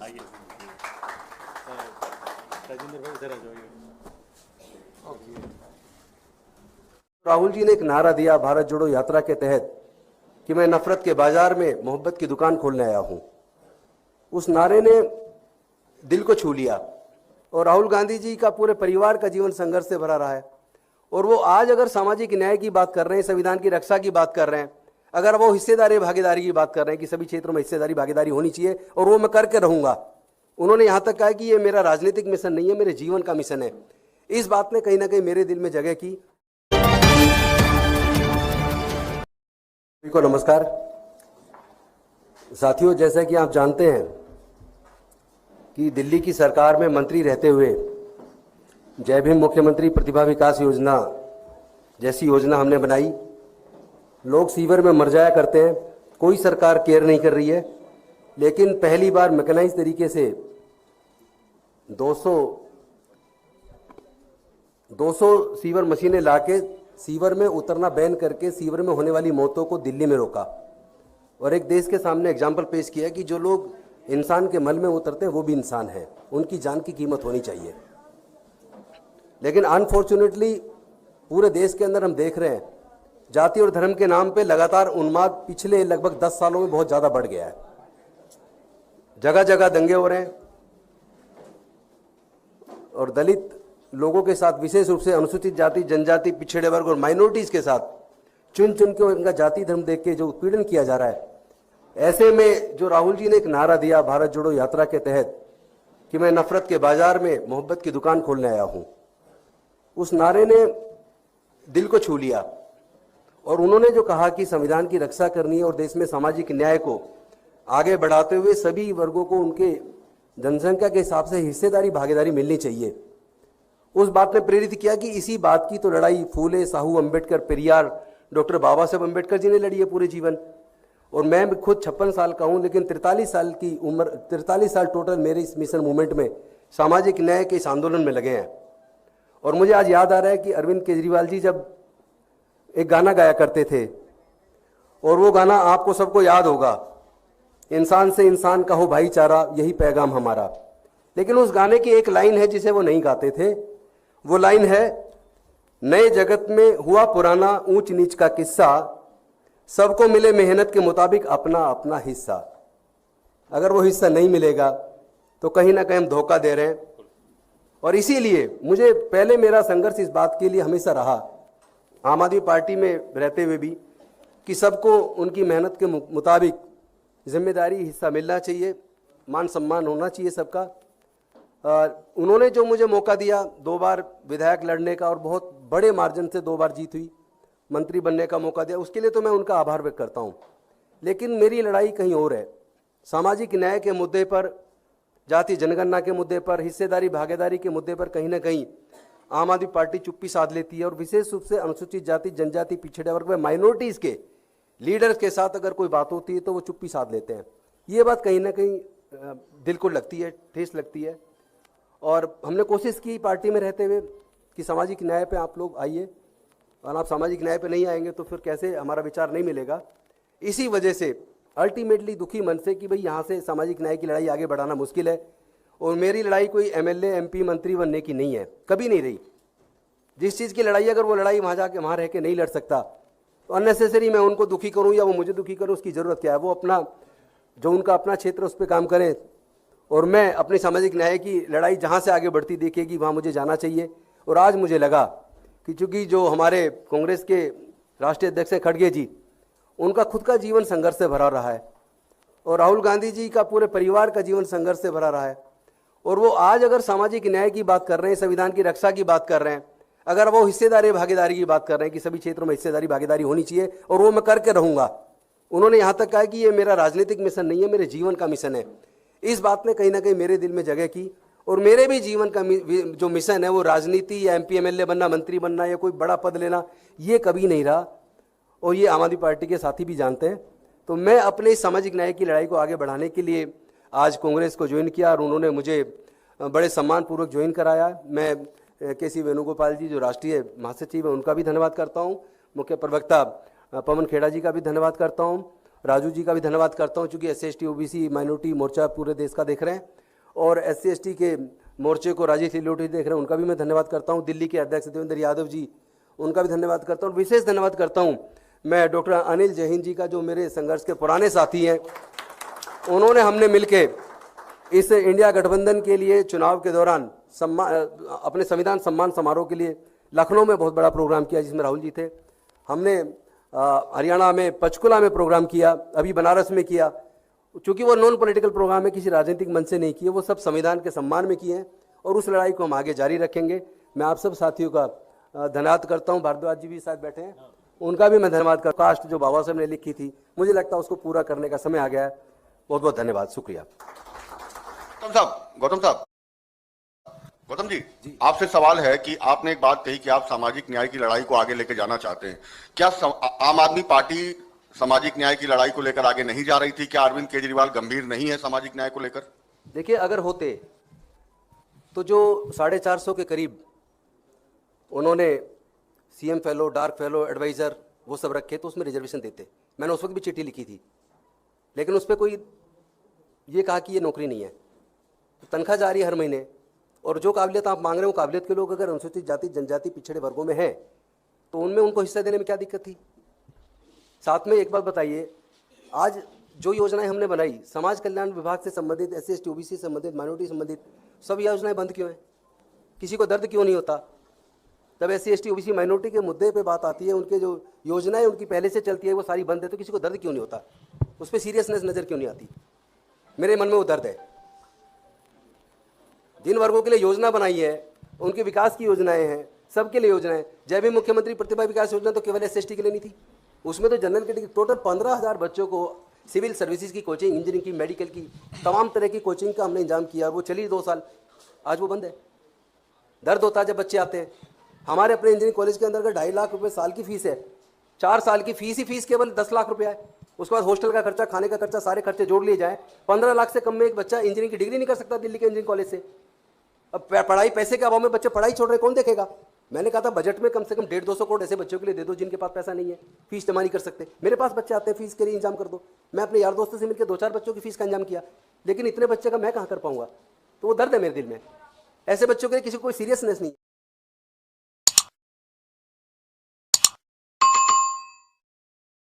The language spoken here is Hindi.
आइए राजेंद्र भाई इधर आ जाइए। राहुल जी ने एक नारा दिया भारत जोड़ो यात्रा के तहत कि मैं नफरत के बाजार में मोहब्बत की दुकान खोलने आया हूं। उस नारे ने दिल को छू लिया और राहुल गांधी जी का पूरे परिवार का जीवन संघर्ष से भरा रहा है। और वो आज अगर सामाजिक न्याय की बात कर रहे हैं, संविधान की रक्षा की बात कर रहे हैं, अगर वो हिस्सेदारी भागीदारी की बात कर रहे हैं कि सभी क्षेत्रों में हिस्सेदारी भागीदारी होनी चाहिए और वो मैं करके रहूंगा। उन्होंने यहां तक कहा कि ये मेरा राजनीतिक मिशन नहीं है, मेरे जीवन का मिशन है। इस बात ने कहीं ना कहीं मेरे दिल में जगह की। को नमस्कार साथियों, जैसा कि आप जानते हैं कि दिल्ली की सरकार में मंत्री रहते हुए जय भीम मुख्यमंत्री प्रतिभा विकास योजना जैसी योजना हमने बनाई। लोग सीवर में मर जाया करते हैं, कोई सरकार केयर नहीं कर रही है, लेकिन पहली बार मैकेनाइज तरीके से 200 सीवर मशीनें लाके सीवर में उतरना बैन करके सीवर में होने वाली मौतों को दिल्ली में रोका और एक देश के सामने एग्जाम्पल पेश किया कि जो लोग इंसान के मल में उतरते हैं वो भी इंसान हैं, उनकी जान की कीमत होनी चाहिए। लेकिन अनफॉर्चुनेटली पूरे देश के अंदर हम देख रहे हैं जाति और धर्म के नाम पे लगातार उन्माद पिछले लगभग 10 सालों में बहुत ज़्यादा बढ़ गया है। जगह जगह दंगे हो रहे हैं और दलित लोगों के साथ, विशेष रूप से अनुसूचित जाति, जनजाति, पिछड़े वर्ग और माइनॉरिटीज़ के साथ चुन चुन के उनका जाति धर्म देख के जो उत्पीड़न किया जा रहा है। ऐसे में जो राहुल जी ने एक नारा दिया भारत जोड़ो यात्रा के तहत कि मैं नफरत के बाजार में मोहब्बत की दुकान खोलने आया हूं, उस नारे ने दिल को छू लिया और उन्होंने जो कहा कि संविधान की रक्षा करनी है और देश में सामाजिक न्याय को आगे बढ़ाते हुए सभी वर्गों को उनके जनसंख्या के हिसाब से हिस्सेदारी भागीदारी मिलनी चाहिए, उस बात ने प्रेरित किया कि इसी बात की तो लड़ाई फूले, साहू, अंबेडकर, पेरियार, डॉक्टर बाबा साहब अंबेडकर जी ने लड़ी है पूरे जीवन। और मैं खुद 56 साल का हूं, लेकिन 43 साल की उम्र, 43 साल टोटल मेरे इस मिशन मूवमेंट में, सामाजिक न्याय के इस आंदोलन में लगे हैं। और मुझे आज याद आ रहा है कि अरविंद केजरीवाल जी जब एक गाना गाया करते थे और वो गाना आपको सबको याद होगा, इंसान से इंसान का हो भाईचारा, यही पैगाम हमारा। लेकिन उस गाने की एक लाइन है जिसे वो नहीं गाते थे, वो लाइन है, नए जगत में हुआ पुराना ऊंच नीच का किस्सा, सबको मिले मेहनत के मुताबिक अपना अपना हिस्सा। अगर वो हिस्सा नहीं मिलेगा तो कहीं ना कहीं हम धोखा दे रहे हैं। और इसीलिए मुझे पहले मेरा संघर्ष इस बात के लिए हमेशा रहा, आम आदमी पार्टी में रहते हुए भी, कि सबको उनकी मेहनत के मुताबिक जिम्मेदारी हिस्सा मिलना चाहिए, मान सम्मान होना चाहिए सबका। उन्होंने जो मुझे मौका दिया 2 बार विधायक लड़ने का और बहुत बड़े मार्जिन से 2 बार जीत हुई, मंत्री बनने का मौका दिया, उसके लिए तो मैं उनका आभार व्यक्त करता हूं। लेकिन मेरी लड़ाई कहीं और है। सामाजिक न्याय के मुद्दे पर, जाति जनगणना के मुद्दे पर, हिस्सेदारी भागीदारी के मुद्दे पर कहीं ना कहीं आम आदमी पार्टी चुप्पी साध लेती है और विशेष रूप से अनुसूचित जाति, जनजाति, पिछड़े वर्ग में माइनॉरिटीज़ के लीडर्स के साथ अगर कोई बात होती है तो वो चुप्पी साध लेते हैं। ये बात कहीं ना कहीं दिल को लगती है, ठेस लगती है। और हमने कोशिश की पार्टी में रहते हुए कि सामाजिक न्याय पे आप लोग आइए, और आप सामाजिक न्याय पे नहीं आएंगे तो फिर कैसे, हमारा विचार नहीं मिलेगा। इसी वजह से अल्टीमेटली दुखी मन से कि भाई यहाँ से सामाजिक न्याय की लड़ाई आगे बढ़ाना मुश्किल है। और मेरी लड़ाई कोई एमएलए, एमपी, मंत्री बनने की नहीं है, कभी नहीं रही। जिस चीज़ की लड़ाई, अगर वो लड़ाई वहाँ जाके वहाँ रह के नहीं लड़ सकता तो अननेसेसरी मैं उनको दुखी करूँ या वो मुझे दुखी करूँ, उसकी ज़रूरत क्या है। वो अपना, जो उनका अपना क्षेत्र उस पर काम करें और मैं अपनी सामाजिक न्याय की लड़ाई जहाँ से आगे बढ़ती देखेगी वहाँ मुझे जाना चाहिए। और आज मुझे लगा कि चूँकि जो हमारे कांग्रेस के राष्ट्रीय अध्यक्ष हैं खड़गे जी, उनका खुद का जीवन संघर्ष से भरा रहा है और राहुल गांधी जी का पूरे परिवार का जीवन संघर्ष से भरा रहा है। और वो आज अगर सामाजिक न्याय की बात कर रहे हैं, संविधान की रक्षा की बात कर रहे हैं, अगर वो हिस्सेदारी भागीदारी की बात कर रहे हैं कि सभी क्षेत्रों में हिस्सेदारी भागीदारी होनी चाहिए और वो मैं करके रहूंगा। उन्होंने यहाँ तक कहा कि ये मेरा राजनीतिक मिशन नहीं है, मेरे जीवन का मिशन है। इस बात ने कहीं ना कहीं मेरे दिल में जगह की और मेरे भी जीवन का जो मिशन है वो राजनीति या एमपी, एमएलए बनना, मंत्री बनना या कोई बड़ा पद लेना, ये कभी नहीं रहा। और ये आम आदमी पार्टी के साथी भी जानते हैं। तो मैं अपने सामाजिक न्याय की लड़ाई को आगे बढ़ाने के लिए आज कांग्रेस को ज्वाइन किया और उन्होंने मुझे बड़े सम्मानपूर्वक ज्वाइन कराया। मैं के.सी. वेणुगोपाल जी जो राष्ट्रीय महासचिव हैं उनका भी धन्यवाद करता हूं, मुख्य प्रवक्ता पवन खेड़ा जी का भी धन्यवाद करता हूं राजू जी का भी धन्यवाद करता हूँ, चूँकि SC/ST OBC माइनॉरिटी मोर्चा पूरे देश का देख रहे हैं, और SC/ST के मोर्चे को राजेश लिलोटी देख रहे हैं, उनका भी मैं धन्यवाद करता हूँ। दिल्ली के अध्यक्ष देवेंद्र यादव जी, उनका भी धन्यवाद करता हूँ। विशेष धन्यवाद करता हूँ मैं डॉक्टर अनिल जैन जी का, जो मेरे संघर्ष के पुराने साथी हैं। उन्होंने हमने मिलके इस इंडिया गठबंधन के लिए चुनाव के दौरान अपने संविधान सम्मान समारोह के लिए लखनऊ में बहुत बड़ा प्रोग्राम किया, जिसमें राहुल जी थे। हमने हरियाणा में पंचकुला में प्रोग्राम किया, अभी बनारस में किया। चूँकि वो नॉन पॉलिटिकल प्रोग्राम है, किसी राजनीतिक मंच से नहीं किए, वो सब संविधान के सम्मान में किए हैं, और उस लड़ाई को हम आगे जारी रखेंगे। मैं आप सब साथियों का धन्यवाद करता हूँ। भारद्वाज जी भी साथ बैठे हैं, उनका भी मैं धन्यवाद करता हूँ। कास्ट जो बाबा साहब ने लिखी थी, मुझे लगता है उसको पूरा करने का समय आ गया है। बहुत बहुत धन्यवाद, शुक्रिया। गौतम जी, आपसे सवाल है कि आपने एक बात कही कि आप सामाजिक न्याय की लड़ाई को आगे लेकर जाना चाहते हैं। क्या आम आदमी पार्टी सामाजिक न्याय की लड़ाई को लेकर आगे नहीं जा रही थी? क्या अरविंद केजरीवाल गंभीर नहीं है सामाजिक न्याय को लेकर? देखिए, अगर होते तो जो 450 के करीब उन्होंने CM fellow, dark fellow, adviser वो सब रखे, तो उसमें रिजर्वेशन देते। मैंने उस वक्त भी चिट्ठी लिखी थी, लेकिन उस पर कोई ये कहा कि ये नौकरी नहीं है, तो तनख्वाह जा रही है हर महीने, और जो काबिलियत आप मांग रहे हो, काबिलियत के लोग अगर अनुसूचित जाति जनजाति पिछड़े वर्गों में हैं, तो उनमें उनको हिस्सा देने में क्या दिक्कत थी? साथ में एक बात बताइए, आज जो योजनाएं हमने बनाई समाज कल्याण विभाग से संबंधित, SC/ST OBC से संबंधित, माइनॉरिटी संबंधित, सब योजनाएं बंद क्यों हैं? किसी को दर्द क्यों नहीं होता? तब SC/ST OBC माइनॉरिटी के मुद्दे पे बात आती है, उनके जो योजनाएं उनकी पहले से चलती है वो सारी बंद है, तो किसी को दर्द क्यों नहीं होता? उस पर सीरियसनेस नज़र क्यों नहीं आती? मेरे मन में वो दर्द है। जिन वर्गों के लिए योजना बनाई है, उनके विकास की योजनाएं हैं, सबके लिए योजनाएं। जय भीम मुख्यमंत्री प्रतिभा विकास योजना तो केवल SC/ST के लिए नहीं थी, उसमें तो जनरल कैटेगरी टोटल 15,000 बच्चों को सिविल सर्विसेज की कोचिंग, इंजीनियरिंग की, मेडिकल की, तमाम तरह की कोचिंग का हमने इंतजाम किया। वो चली 2 साल, आज वो बंद है। दर्द होता है जब बच्चे आते हैं। हमारे अपने इंजीनियरिंग कॉलेज के अंदर अगर 2.5 लाख रुपये साल की फीस है, 4 साल की फीस ही फीस केवल 10 लाख रुपया है। उसके बाद हॉस्टल का खर्चा, खाने का खर्चा, सारे खर्चे जोड़ लिए जाए, 15 लाख से कम में एक बच्चा इंजीनियरिंग की डिग्री नहीं कर सकता दिल्ली के इंजीनियरिंग कॉलेज से। अब पढ़ाई, पैसे के अभाव में बच्चे पढ़ाई छोड़ रहे, कौन देखेगा? मैंने कहा था बजट में कम से कम 150-200 करोड़ ऐसे बच्चों के लिए दे दो जिनके पास पैसा नहीं है, फीस जमा नहीं कर सकते। मेरे पास बच्चे आते हैं, फीस के लिए इंतजाम कर दो। मैं अपने यार दोस्तों से मिलकर 2-4 बच्चों की फीस का इंतजाम किया, लेकिन इतने बच्चे का मैं कहाँ कर पाऊंगा? तो वो दर्द है मेरे दिल में। ऐसे बच्चों के लिए किसी को कोई सीरियसनेस नहीं।